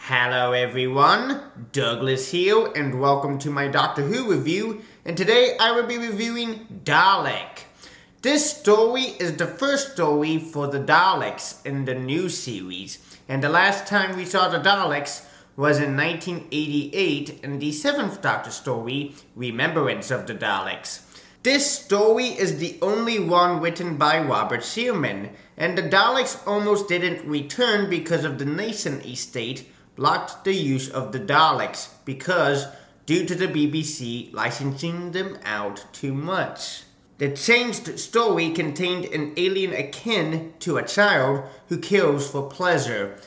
Hello everyone, Douglas here, and welcome to my Doctor Who review, and today I will be reviewing Dalek. This story is the first story for the Daleks in the new series, and the last time we saw the Daleks was in 1988 in the 7th Doctor story, Remembrance of the Daleks. This story is the only one written by Robert Shearman, and the Daleks almost didn't return because of the Nason estate blocked the use of the Daleks because due to the BBC licensing them out too much. The changed story contained an alien akin to a child who kills for pleasure.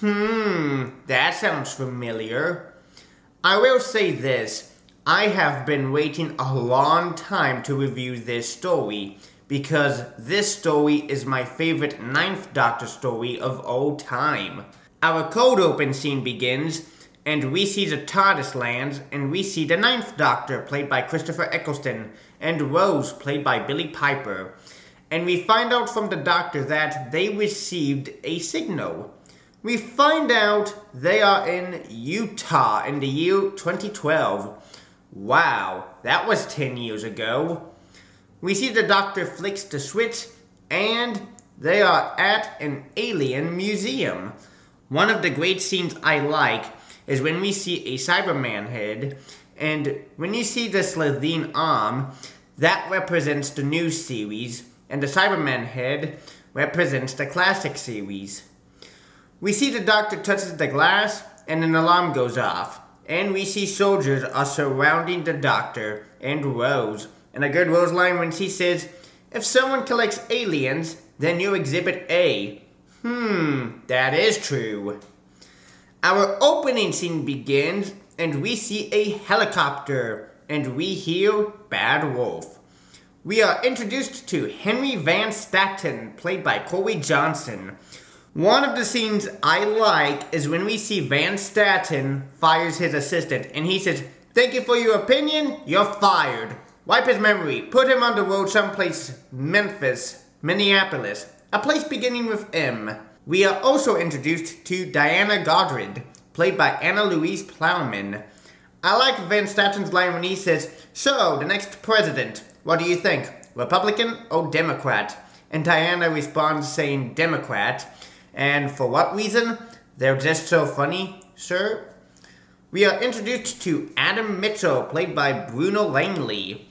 That sounds familiar. I will say this, I have been waiting a long time to review this story because this story is my favorite 9th Doctor story of all time. Our cold open scene begins, and we see the TARDIS lands, and we see the 9th Doctor, played by Christopher Eccleston, and Rose, played by Billie Piper. And we find out from the Doctor that they received a signal. We find out they are in Utah in the year 2012. Wow, that was 10 years ago. We see the Doctor flicks the switch, and they are at an alien museum. One of the great scenes I like is when we see a Cyberman head, and when you see the Slitheen arm, that represents the new series, and the Cyberman head represents the classic series. We see the Doctor touches the glass, and an alarm goes off, and we see soldiers are surrounding the Doctor and Rose, and a good Rose line when she says, "If someone collects aliens, then you're Exhibit A." That is true. Our opening scene begins, and we see a helicopter, and we hear Bad Wolf. We are introduced to Henry Van Statten, played by Corey Johnson. One of the scenes I like is when we see Van Statten fires his assistant, and he says, "Thank you for your opinion, you're fired. Wipe his memory, put him on the road someplace, Minneapolis. A place beginning with M." We are also introduced to Diana Godred, played by Anna Louise Plowman. I like Van Statten's line when he says, "So, the next president, what do you think? Republican or Democrat?" And Diana responds saying Democrat. And for what reason? They're just so funny, sir. We are introduced to Adam Mitchell, played by Bruno Langley.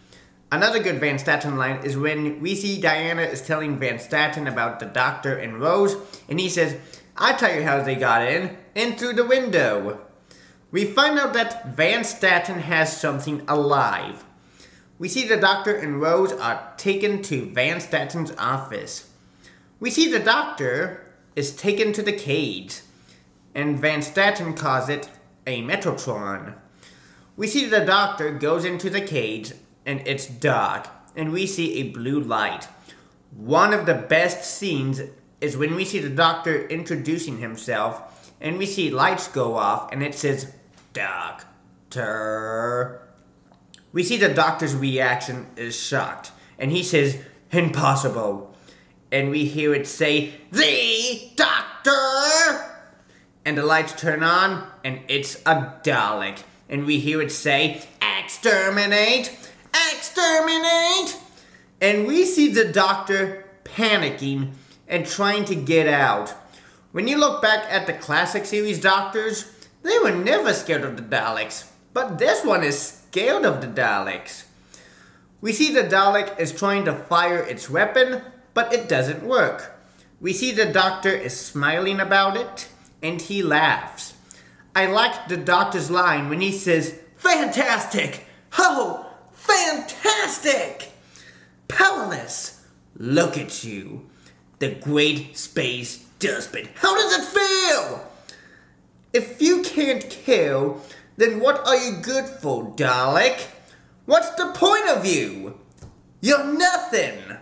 Another good Van Statten line is when we see Diana is telling Van Statten about the Doctor and Rose, and he says, "I'll tell you how they got in through the window." We find out that Van Statten has something alive. We see the Doctor and Rose are taken to Van Statten's office. We see the Doctor is taken to the cage, and Van Statten calls it a Metrotron. We see the Doctor goes into the cage, and it's dark, and we see a blue light. One of the best scenes is when we see the Doctor introducing himself, and we see lights go off, and it says, "Doctor." We see the Doctor's reaction is shocked, and he says, "Impossible." And we hear it say, "The Doctor!" And the lights turn on, and it's a Dalek. And we hear it say, "Exterminate! Exterminate!" And we see the Doctor panicking and trying to get out. When you look back at the classic series Doctors, they were never scared of the Daleks, but this one is scared of the Daleks. We see the Dalek is trying to fire its weapon, but it doesn't work. We see the Doctor is smiling about it, and he laughs. I liked the Doctor's line when he says, "Fantastic! Oh, fantastic! Powerless! Look at you, the great space dustbin. How does it feel? If you can't kill, then what are you good for, Dalek? What's the point of you? You're nothing."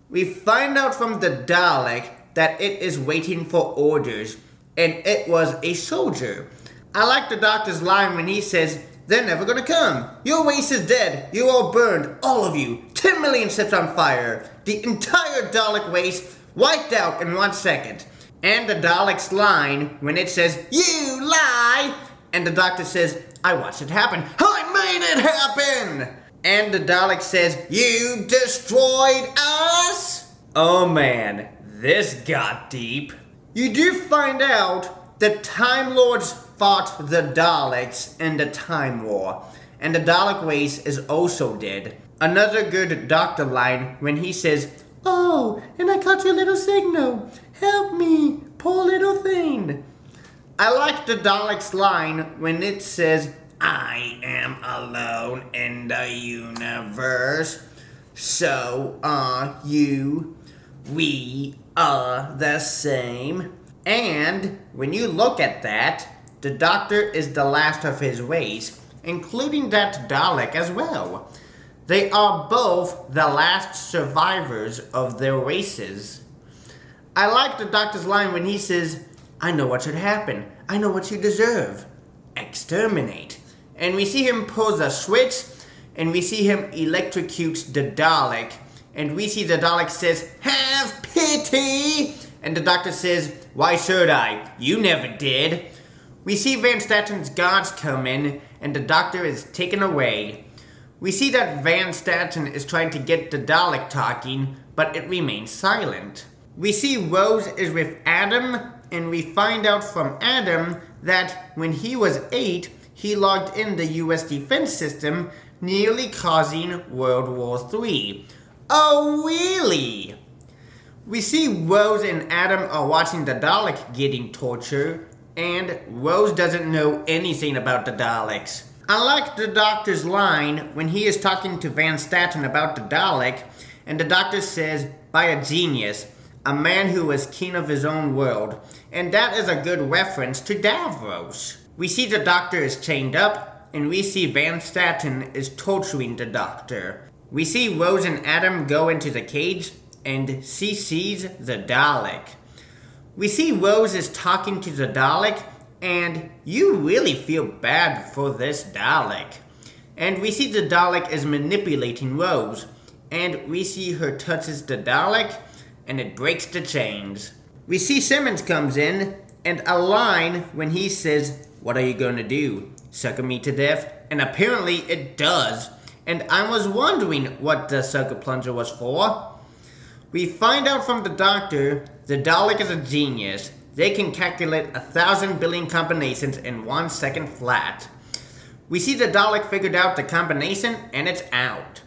We find out from the Dalek that it is waiting for orders, and it was a soldier. I like the Doctor's line when he says, "They're never gonna come. Your race is dead. You're all burned. All of you. 10 million ships on fire. The entire Dalek race wiped out in 1 second. And the Dalek's line when it says, "You lie!" And the doctor says, "I watched it happen. I made it happen!" And the Dalek says, "You destroyed us?" Oh man, this got deep. You do find out that Time Lords fought the Daleks in the Time War, and the Dalek race is also dead. Another good doctor line when he says, "Oh, and I caught your little signal. Help me, poor little thing." I like the Dalek's line when it says, "I am alone in the universe. So are you. We are the same." And when you look at that, the Doctor is the last of his race, including that Dalek as well. They are both the last survivors of their races. I like the Doctor's line when he says, "I know what should happen. I know what you deserve. Exterminate." And we see him pull the switch, and we see him electrocute the Dalek. And we see the Dalek says, "Have pity!" And the Doctor says, "Why should I? You never did." We see Van Statten's guards come in, and the Doctor is taken away. We see that Van Statten is trying to get the Dalek talking, but it remains silent. We see Rose is with Adam, and we find out from Adam that when he was 8, he logged in the US defense system, nearly causing World War III. Oh, really? We see Rose and Adam are watching the Dalek getting tortured, and Rose doesn't know anything about the Daleks. I like the Doctor's line when he is talking to Van Statten about the Dalek, and the Doctor says, "By a genius, a man who was king of his own world," and that is a good reference to Davros. We see the Doctor is chained up, and we see Van Statten is torturing the Doctor. We see Rose and Adam go into the cage, and she sees the Dalek. We see Rose is talking to the Dalek, and you really feel bad for this Dalek. And we see the Dalek is manipulating Rose, and we see her touches the Dalek, and it breaks the chains. We see Simmons comes in, and a line when he says, "What are you going to do? Sucker me to death?" And apparently it does. And I was wondering what the sucker plunger was for. We find out from the Doctor, the Dalek is a genius. They can calculate 1,000 billion combinations in 1 second flat. We see the Dalek figured out the combination, and it's out.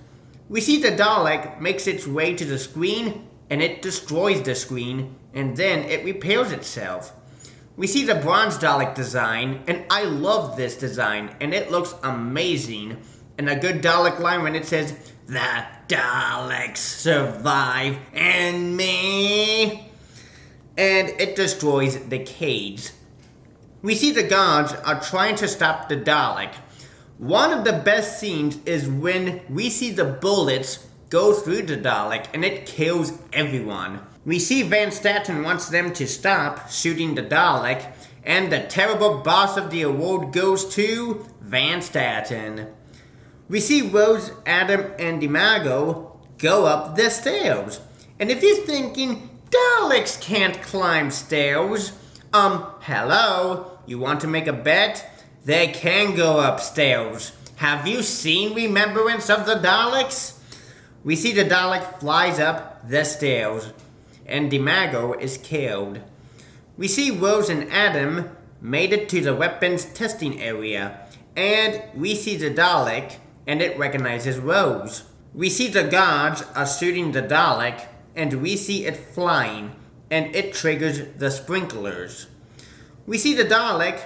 We see the Dalek makes its way to the screen, and it destroys the screen, and then it repairs itself. We see the bronze Dalek design, and I love this design, and it looks amazing. And a good Dalek line when it says, "The Daleks survive and me." And it destroys the cage. We see the guards are trying to stop the Dalek. One of the best scenes is when we see the bullets go through the Dalek and it kills everyone. We see Van Statten wants them to stop shooting the Dalek, and the terrible boss of the award goes to Van Statten. We see Rose, Adam, and Imago go up the stairs. And if you're thinking, Daleks can't climb stairs, hello? You want to make a bet? They can go upstairs. Have you seen Remembrance of the Daleks? We see the Dalek flies up the stairs, and Imago is killed. We see Rose and Adam made it to the weapons testing area, and we see the Dalek, and it recognizes Rose. We see the guards are shooting the Dalek, and we see it flying, and it triggers the sprinklers. We see the Dalek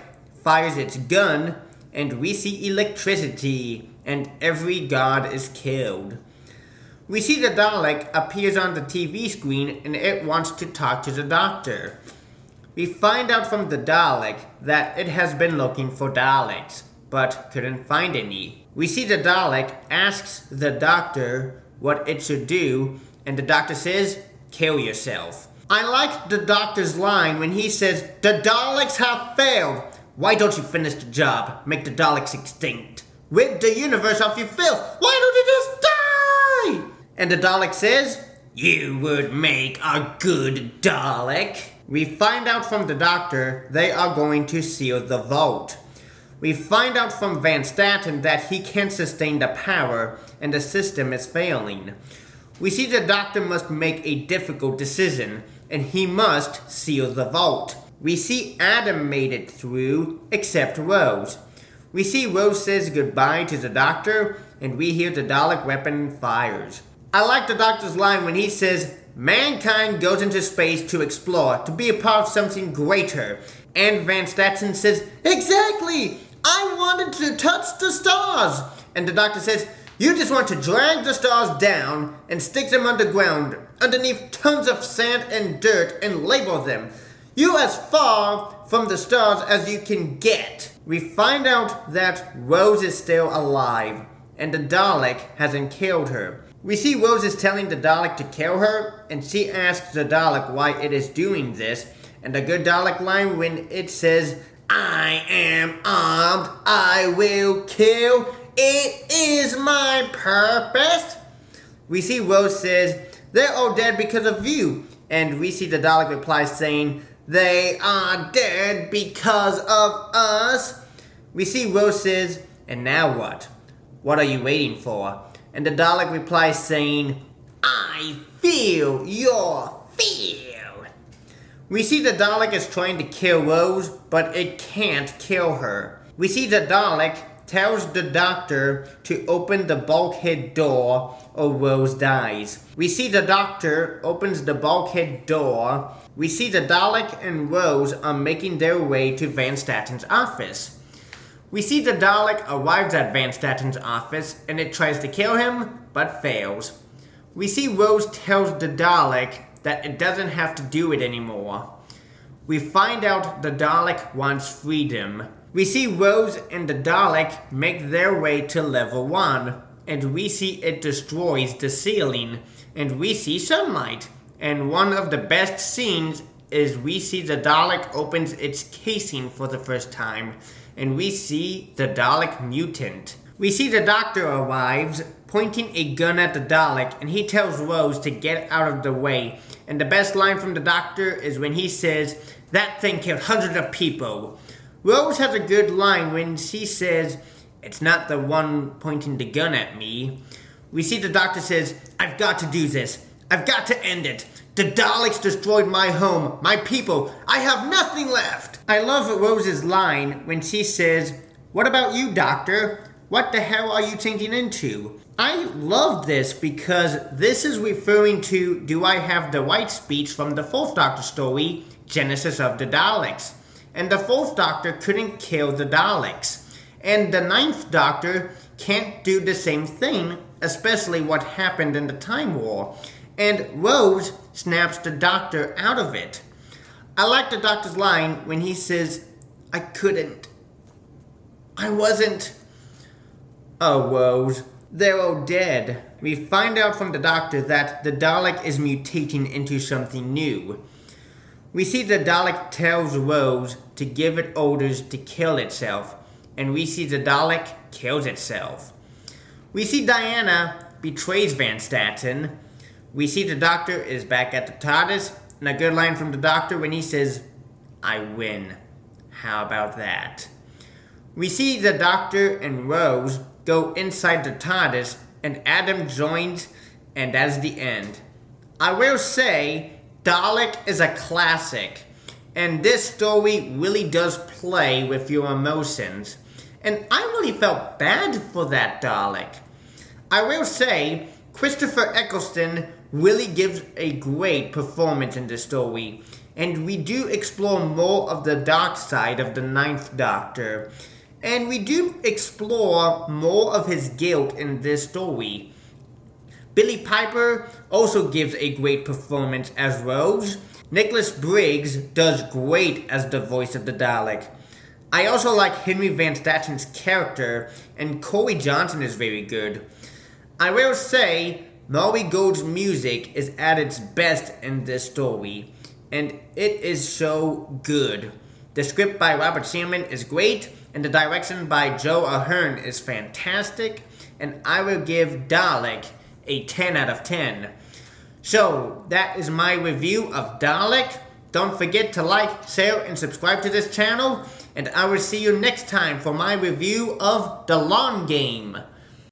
fires its gun, and we see electricity, and every guard is killed. We see the Dalek appears on the TV screen, and it wants to talk to the Doctor. We find out from the Dalek that it has been looking for Daleks, but couldn't find any. We see the Dalek asks the Doctor what it should do, and the Doctor says, "Kill yourself." I like the Doctor's line when he says, "The Daleks have failed. Why don't you finish the job? Make the Daleks extinct. Rid the universe of your filth. Why don't you just die?" And the Dalek says, "You would make a good Dalek." We find out from the doctor they are going to seal the vault. We find out from Van Staten that he can't sustain the power and the system is failing. We see the doctor must make a difficult decision and he must seal the vault. We see Adam made it through, except Rose. We see Rose says goodbye to the doctor and we hear the Dalek weapon fires. I like the doctor's line when he says, mankind goes into space to explore, to be a part of something greater. And Van Staten says, exactly! I wanted to touch the stars! And the doctor says, you just want to drag the stars down and stick them underground, underneath tons of sand and dirt and label them. You as far from the stars as you can get. We find out that Rose is still alive, and the Dalek hasn't killed her. We see Rose is telling the Dalek to kill her, and she asks the Dalek why it is doing this, and a good Dalek line when it says, I am armed, I will kill, it is my purpose. We see Rose says, they're all dead because of you, and we see the Dalek reply saying, they are dead because of us. We see Rose says, and now what? What are you waiting for? And the Dalek replies saying, I feel your fear. We see the Dalek is trying to kill Rose, but it can't kill her. We see the Dalek tells the doctor to open the bulkhead door or Rose dies. We see the doctor opens the bulkhead door. We see the Dalek and Rose are making their way to Van Staten's office. We see the Dalek arrives at Van Staten's office and it tries to kill him, but fails. We see Rose tells the Dalek that it doesn't have to do it anymore. We find out the Dalek wants freedom. We see Rose and the Dalek make their way to level 1, and we see it destroys the ceiling, and we see sunlight. And one of the best scenes is we see the Dalek opens its casing for the first time, and we see the Dalek mutant. We see the doctor arrives, pointing a gun at the Dalek, and he tells Rose to get out of the way. And the best line from the doctor is when he says, that thing killed hundreds of people. Rose has a good line when she says, it's not the one pointing the gun at me. We see the doctor says, I've got to do this. I've got to end it. The Daleks destroyed my home, my people. I have nothing left. I love Rose's line when she says, what about you, doctor? What the hell are you changing into? I love this because this is referring to Do I Have the Right speech from the 4th Doctor story, Genesis of the Daleks. And the 4th Doctor couldn't kill the Daleks. And the 9th Doctor can't do the same thing, especially what happened in the Time War. And Rose snaps the Doctor out of it. I like the Doctor's line when he says, I couldn't. I wasn't. Oh, Rose, they're all dead. We find out from the Doctor that the Dalek is mutating into something new. We see the Dalek tells Rose to give it orders to kill itself, and we see the Dalek kills itself. We see Diana betrays Van Staten. We see the Doctor is back at the TARDIS, and a good line from the Doctor when he says, I win. How about that? We see the Doctor and Rose go inside the TARDIS, and Adam joins, and that's the end. I will say, Dalek is a classic, and this story really does play with your emotions, and I really felt bad for that Dalek. I will say, Christopher Eccleston really gives a great performance in this story, and we do explore more of the dark side of the 9th Doctor, and we do explore more of his guilt in this story. Billie Piper also gives a great performance as Rose. Nicholas Briggs does great as the voice of the Dalek. I also like Henry Van Staten's character, and Corey Johnson is very good. I will say, Maury Gold's music is at its best in this story, and it is so good. The script by Robert Shearman is great, and the direction by Joe Ahearne is fantastic, and I will give Dalek a 10 out of 10. So, that is my review of Dalek. Don't forget to like, share, and subscribe to this channel, and I will see you next time for my review of The Long Game.